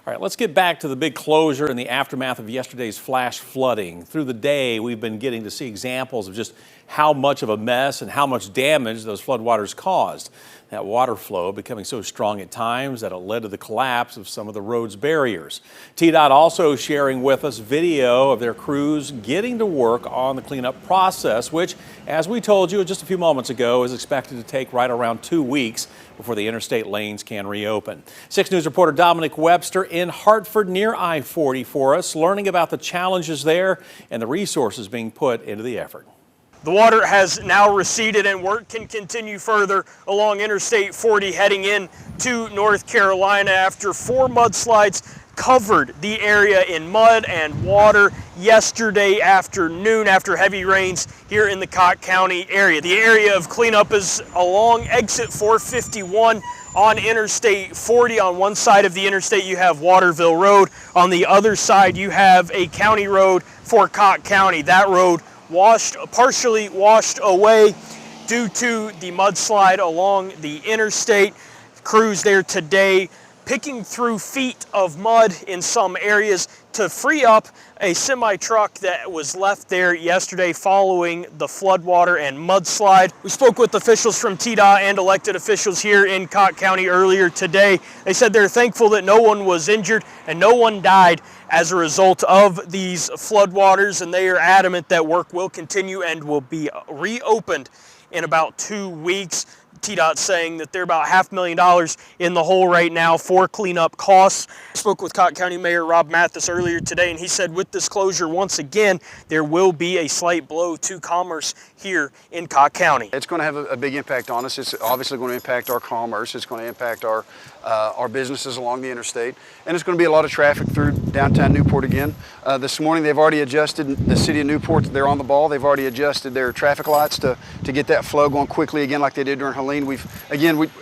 All right, let's get back to the big closure and the aftermath of yesterday's flash flooding. Through the day, we've been getting to see examples of just how much of a mess and how much damage those floodwaters caused. That water flow becoming so strong at times that it led to the collapse of some of the road's barriers. TDOT also sharing with us video of their crews getting to work on the cleanup process, which, as we told you just a few moments ago, is expected to take right around 2 weeks before the interstate lanes can reopen. 6 News reporter Dominic Webster in Hartford near I-40 for us, learning about the challenges there and the resources being put into the effort. The water has now receded and work can continue further along Interstate 40 heading in to North Carolina after 4 mudslides covered the area in mud and water yesterday afternoon after heavy rains here in the Cott County area. The area of cleanup is along exit 451 on Interstate 40. On one side of the interstate you have Waterville Road. On the other side you have a county road for Cott County. That road partially washed away due to the mudslide along the interstate. Crews there today picking through feet of mud in some areas to free up a semi-truck that was left there yesterday following the floodwater and mudslide. We spoke with officials from TDOT and elected officials here in Cott County earlier today. They said they're thankful that no one was injured and no one died as a result of these floodwaters, and they are adamant that work will continue and will be reopened in about 2 weeks. TDOT saying that they're about $500,000 in the hole right now for cleanup costs. I spoke with Cott County Mayor Rob Mathis earlier today, and he said with this closure, once again, there will be a slight blow to commerce here in Cott County. It's going to have a big impact on us. It's obviously going to impact our commerce. It's going to impact our businesses along the interstate, and it's going to be a lot of traffic through downtown Newport again. This morning they've already adjusted, the city of Newport, they're on the ball. They've already adjusted their traffic lights to get that flow going quickly again like they did during Helen. We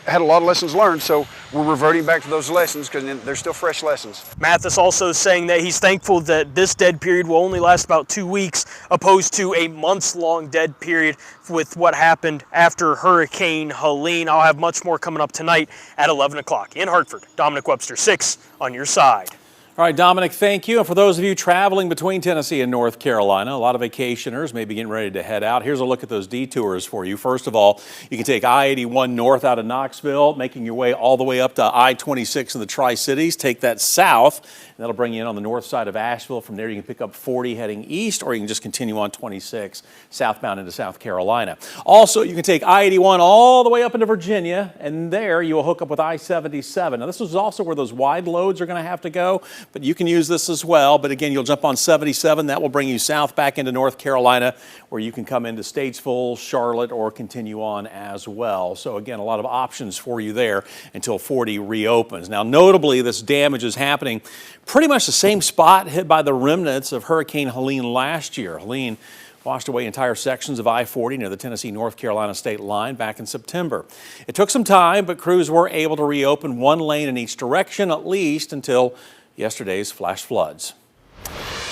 had a lot of lessons learned, so we're reverting back to those lessons because they're still fresh lessons. Mathis also saying that he's thankful that this dead period will only last about 2 weeks opposed to a months-long dead period with what happened after Hurricane Helen. I'll have much more coming up tonight at 11 o'clock. In Hartford, Dominic Webster, 6 on your side. All right, Dominic, thank you. And for those of you traveling between Tennessee and North Carolina, a lot of vacationers may be getting ready to head out. Here's a look at those detours for you. First of all, you can take I-81 north out of Knoxville, making your way all the way up to I-26 in the Tri-Cities. Take that south, and that'll bring you in on the north side of Asheville. From there, you can pick up 40 heading east, or you can just continue on 26 southbound into South Carolina. Also, you can take I-81 all the way up into Virginia, and there you will hook up with I-77. Now, this is also where those wide loads are going to have to go, but you can use this as well. But again, you'll jump on 77. That will bring you south back into North Carolina, where you can come into Statesville, Charlotte, or continue on as well. So again, a lot of options for you there until 40 reopens. Now, notably, this damage is happening pretty much the same spot hit by the remnants of Hurricane Helen last year. Helen washed away entire sections of I-40 near the Tennessee-North Carolina state line back in September. It took some time, but crews were able to reopen one lane in each direction, at least until yesterday's flash floods.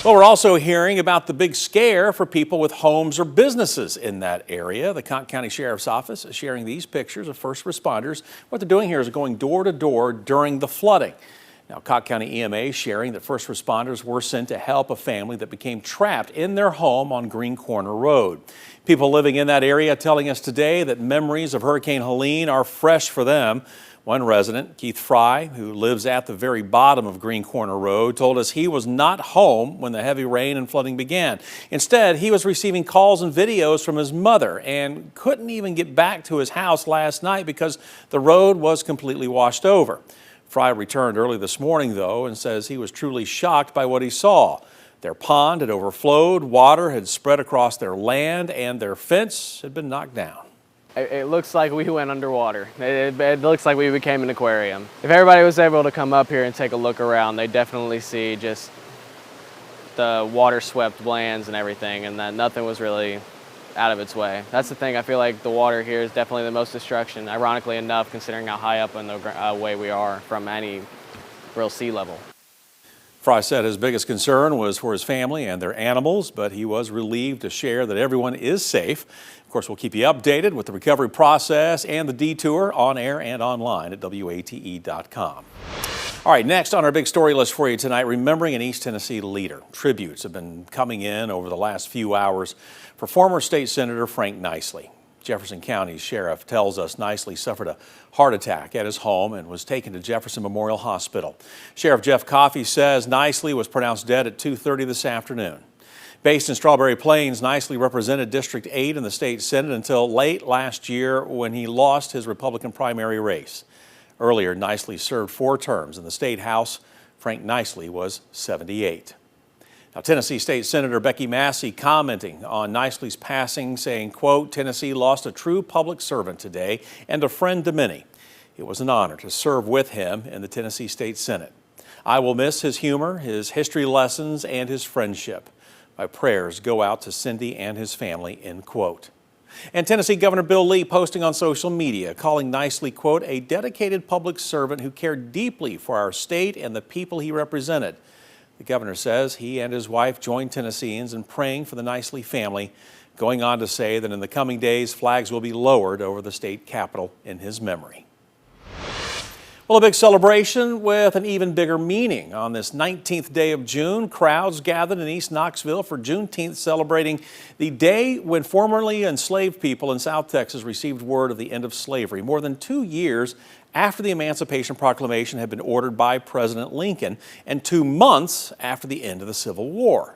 Well, we're also hearing about the big scare for people with homes or businesses in that area. The Cott County Sheriff's Office is sharing these pictures of first responders. What they're doing here is going door to door during the flooding. Now, Cott County EMA is sharing that first responders were sent to help a family that became trapped in their home on Green Corner Road. People living in that area telling us today that memories of Hurricane Helen are fresh for them. One resident, Keith Fry, who lives at the very bottom of Green Corner Road, told us he was not home when the heavy rain and flooding began. Instead, he was receiving calls and videos from his mother and couldn't even get back to his house last night because the road was completely washed over. Fry returned early this morning, though, and says he was truly shocked by what he saw. Their pond had overflowed, water had spread across their land, and their fence had been knocked down. It looks like we went underwater. It looks like we became an aquarium. If everybody was able to come up here and take a look around, they definitely see just the water-swept lands and everything, and that nothing was really out of its way. That's the thing. I feel like the water here is definitely the most destruction, ironically enough, considering how high up in the way we are from any real sea level. Fry said his biggest concern was for his family and their animals, but he was relieved to share that everyone is safe. Of course, we'll keep you updated with the recovery process and the detour on air and online at WATE.com. All right, next on our big story list for you tonight, remembering an East Tennessee leader. Tributes have been coming in over the last few hours for former state senator Frank Nicely. Jefferson County's sheriff tells us Nicely suffered a heart attack at his home and was taken to Jefferson Memorial Hospital. Sheriff Jeff Coffey says Nicely was pronounced dead at 2:30 this afternoon. Based in Strawberry Plains, Nicely represented District 8 in the state Senate until late last year when he lost his Republican primary race. Earlier, Nicely served 4 terms in the state house. Frank Nicely was 78. Now, Tennessee State Senator Becky Massey commenting on Nicely's passing, saying, quote, "Tennessee lost a true public servant today and a friend to many. It was an honor to serve with him in the Tennessee State Senate. I will miss his humor, his history lessons, and his friendship. My prayers go out to Cindy and his family," end quote. And Tennessee Governor Bill Lee posting on social media, calling Nicely, quote, "a dedicated public servant who cared deeply for our state and the people he represented." The governor says he and his wife joined Tennesseans in praying for the Nicely family, going on to say that in the coming days, flags will be lowered over the state capitol in his memory. Well, a big celebration with an even bigger meaning. On this 19th day of June, crowds gathered in East Knoxville for Juneteenth, celebrating the day when formerly enslaved people in South Texas received word of the end of slavery, more than 2 years after the Emancipation Proclamation had been ordered by President Lincoln and 2 months after the end of the Civil War.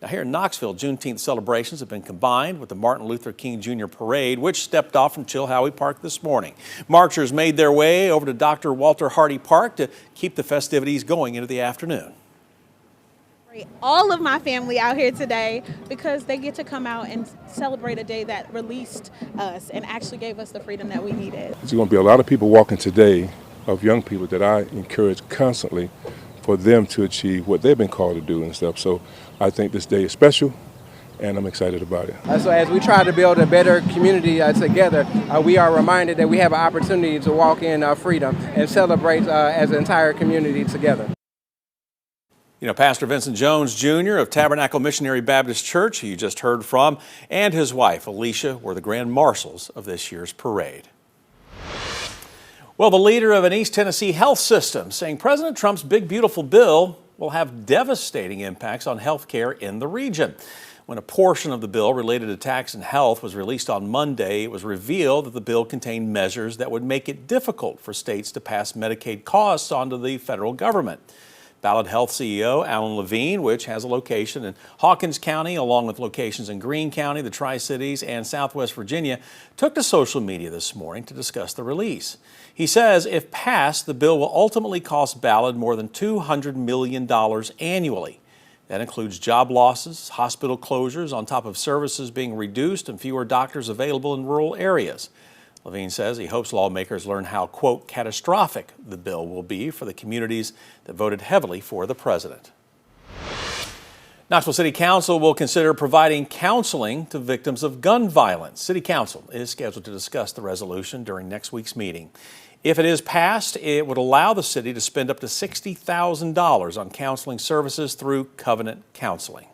Now, here in Knoxville, Juneteenth celebrations have been combined with the Martin Luther King Jr. Parade, which stepped off from Chilhowie Park this morning. Marchers made their way over to Dr. Walter Hardy Park to keep the festivities going into the afternoon. All of my family out here today because they get to come out and celebrate a day that released us and actually gave us the freedom that we needed. There's going to be a lot of people walking today, of young people that I encourage constantly for them to achieve what they've been called to do and stuff. So I think this day is special, and I'm excited about it. So as we try to build a better community together, we are reminded that we have an opportunity to walk in freedom and celebrate as an entire community together. You know, Pastor Vincent Jones Jr. of Tabernacle Missionary Baptist Church, who you just heard from, and his wife, Alicia, were the grand marshals of this year's parade. Well, the leader of an East Tennessee health system saying President Trump's big, beautiful bill will have devastating impacts on health care in the region. When a portion of the bill related to tax and health was released on Monday, it was revealed that the bill contained measures that would make it difficult for states to pass Medicaid costs onto the federal government. Ballad Health CEO Alan Levine, which has a location in Hawkins County, along with locations in Greene County, the Tri-Cities, and Southwest Virginia, took to social media this morning to discuss the release. He says if passed, the bill will ultimately cost Ballad more than $200 million annually. That includes job losses, hospital closures, on top of services being reduced and fewer doctors available in rural areas. Levine says he hopes lawmakers learn how, quote, catastrophic the bill will be for the communities that voted heavily for the president. Knoxville City Council will consider providing counseling to victims of gun violence. City Council is scheduled to discuss the resolution during next week's meeting. If it is passed, it would allow the city to spend up to $60,000 on counseling services through Covenant Counseling.